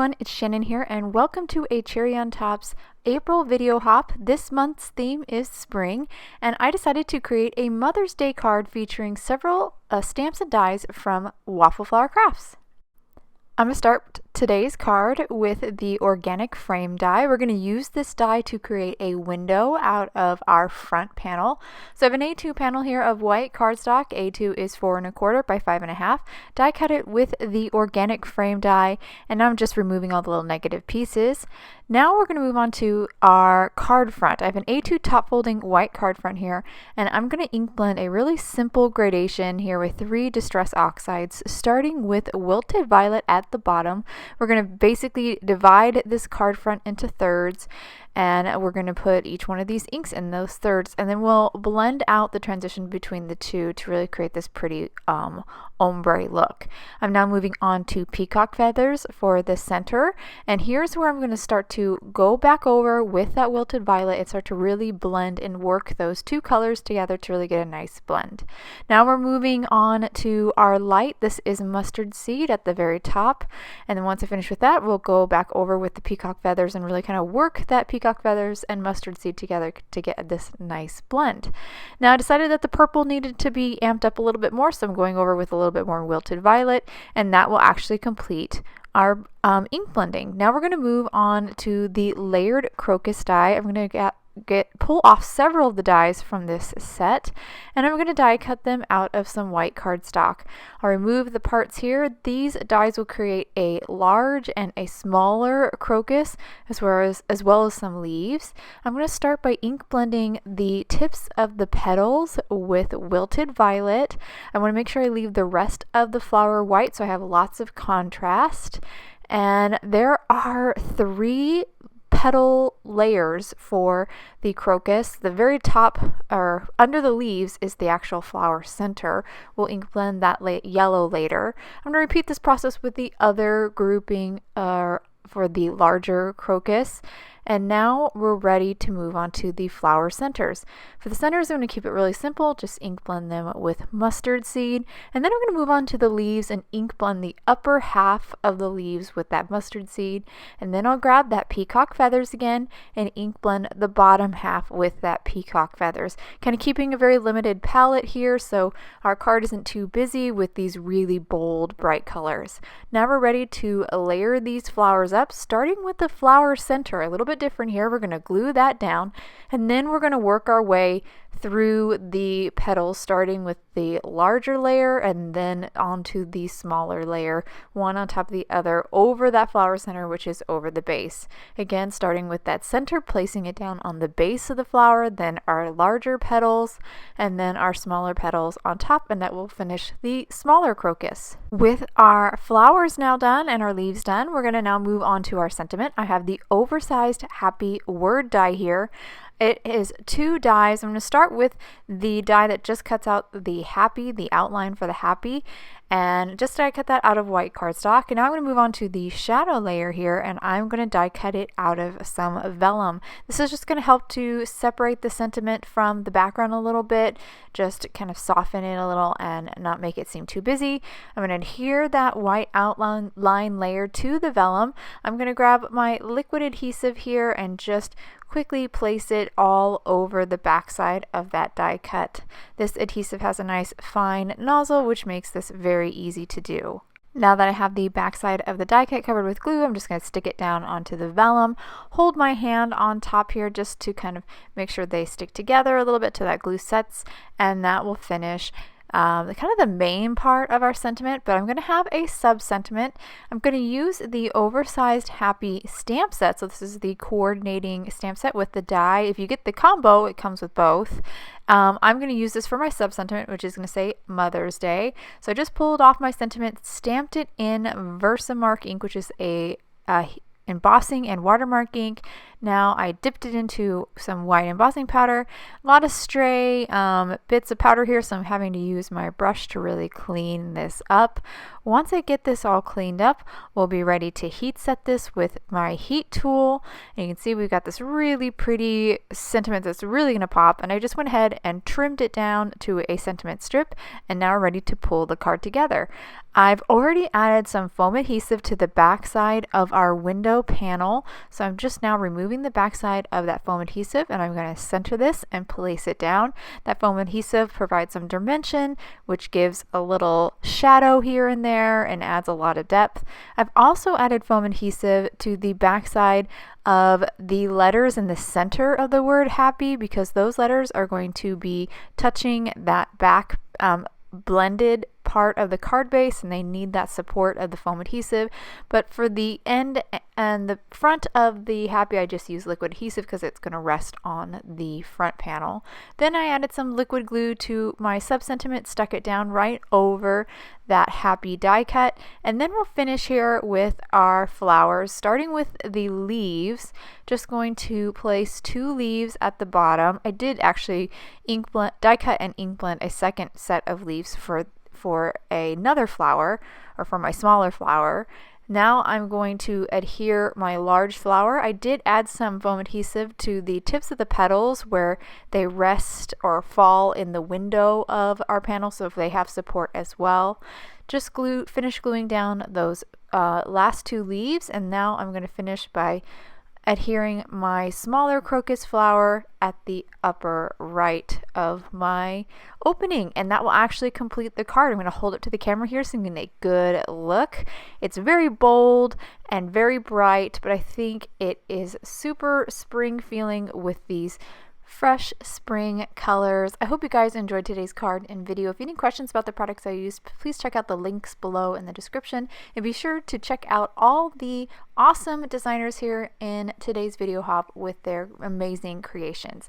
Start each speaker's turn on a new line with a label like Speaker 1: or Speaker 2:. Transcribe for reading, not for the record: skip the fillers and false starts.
Speaker 1: everyone, it's Shannon here and welcome to a Cherry on Top's April video hop. This month's theme is spring and I decided to create a Mother's Day card featuring several stamps and dies from Waffle Flower Crafts. I'm going to start today's card with the organic frame die. We're going to use this die to create a window out of our front panel. So I have an A2 panel here of white cardstock. A2 is 4 1/4 by 5 1/2. Die cut it with the organic frame die, and now I'm just removing all the little negative pieces. Now we're going to move on to our card front. I have an A2 top folding white card front here, and I'm going to ink blend a really simple gradation here with 3 Distress Oxides, starting with Wilted Violet at the bottom. We're going to basically divide this card front into thirds, and we're going to put each one of these inks in those thirds, and then we'll blend out the transition between the two to really create this pretty ombre look. I'm now moving on to Peacock Feathers for the center, and here's where I'm going to start to go back over with that Wilted Violet and start to really blend and work those two colors together to really get a nice blend. Now we're moving on to our light. This is Mustard Seed at the very top, and then once I finish with that, we'll go back over with the Peacock Feathers and really kind of work that Peacock Feathers and Mustard Seed together to get this nice blend. Now I decided that the purple needed to be amped up a little bit more, so I'm going over with a little bit more Wilted Violet, and that will actually complete our ink blending. Now we're going to move on to the layered Crocus die. I'm going to pull off several of the dies from this set, and I'm going to die cut them out of some white cardstock. I'll remove the parts here. These dies will create a large and a smaller crocus as well as some leaves. I'm going to start by ink blending the tips of the petals with Wilted Violet. I want to make sure I leave the rest of the flower white so I have lots of contrast. And there are 3 petal layers for the crocus. The very top or under the leaves is the actual flower center. We'll ink blend that yellow later. I'm going to repeat this process with the other grouping for the larger crocus. And now we're ready to move on to the flower centers. For the centers, I'm going to keep it really simple, just ink blend them with Mustard Seed. And then I'm going to move on to the leaves and ink blend the upper half of the leaves with that Mustard Seed. And then I'll grab that Peacock Feathers again and ink blend the bottom half with that Peacock Feathers. Kind of keeping a very limited palette here so our card isn't too busy with these really bold, bright colors. Now we're ready to layer these flowers up, starting with the flower center. A little bit different here. We're going to glue that down, and then we're going to work our way through the petals, starting with the larger layer and then onto the smaller layer, one on top of the other over that flower center, which is over the base. Again, starting with that center, placing it down on the base of the flower, then our larger petals, and then our smaller petals on top, and that will finish the smaller crocus. With our flowers now done and our leaves done, we're going to now move on to our sentiment. I have the Oversized Happy Word die here. It is 2 dies. I'm going to start with the die that just cuts out the happy, the outline for the happy, and just die cut that out of white cardstock. And now I'm going to move on to the shadow layer here, and I'm going to die cut it out of some vellum. This is just going to help to separate the sentiment from the background a little bit, just kind of soften it a little and not make it seem too busy. I'm going to adhere that white outline layer to the vellum. I'm going to grab my liquid adhesive here and just quickly place it all over the backside of that die cut. This adhesive has a nice fine nozzle, which makes this very easy to do. Now that I have the backside of the die cut covered with glue, I'm just going to stick it down onto the vellum, hold my hand on top here just to kind of make sure they stick together a little bit till that glue sets, and that will finish kind of the main part of our sentiment. But I'm going to have a sub-sentiment. I'm going to use the Oversized Happy stamp set. So this is the coordinating stamp set with the die. If you get the combo, it comes with both. I'm going to use this for my sub-sentiment, which is going to say Mother's Day. So I just pulled off my sentiment, stamped it in VersaMark ink, which is a embossing and watermark ink. Now I dipped it into some white embossing powder. A lot of stray bits of powder here, so I'm having to use my brush to really clean this up. Once I get this all cleaned up, we'll be ready to heat set this with my heat tool. And you can see we've got this really pretty sentiment that's really going to pop, and I just went ahead and trimmed it down to a sentiment strip, and now we're ready to pull the card together. I've already added some foam adhesive to the back side of our window panel, so I'm just now removing the back side of that foam adhesive, and I'm going to center this and place it down. That foam adhesive provides some dimension, which gives a little shadow here and there and adds a lot of depth. I've also added foam adhesive to the back side of the letters in the center of the word happy, because those letters are going to be touching that back blended part of the card base, and they need that support of the foam adhesive. But for the end and the front of the happy, I just use liquid adhesive because it's going to rest on the front panel. Then I added some liquid glue to my sub-sentiment, stuck it down right over that happy die cut, and then we'll finish here with our flowers, starting with the leaves. Just going to place 2 leaves at the bottom. I did actually die cut and ink blend a second set of leaves for another flower, or for my smaller flower. Now I'm going to adhere my large flower. I did add some foam adhesive to the tips of the petals where they rest or fall in the window of our panel, so if they have support as well. Just finish gluing down those last 2 leaves, and now I'm going to finish by adhering my smaller crocus flower at the upper right of my opening, and that will actually complete the card. I'm going to hold it to the camera here so you can get a good look. It's very bold and very bright, but I think it is super spring feeling with these fresh spring colors. I hope you guys enjoyed today's card and video. If you have any questions about the products I used, please check out the links below in the description, and be sure to check out all the awesome designers here in today's video hop with their amazing creations.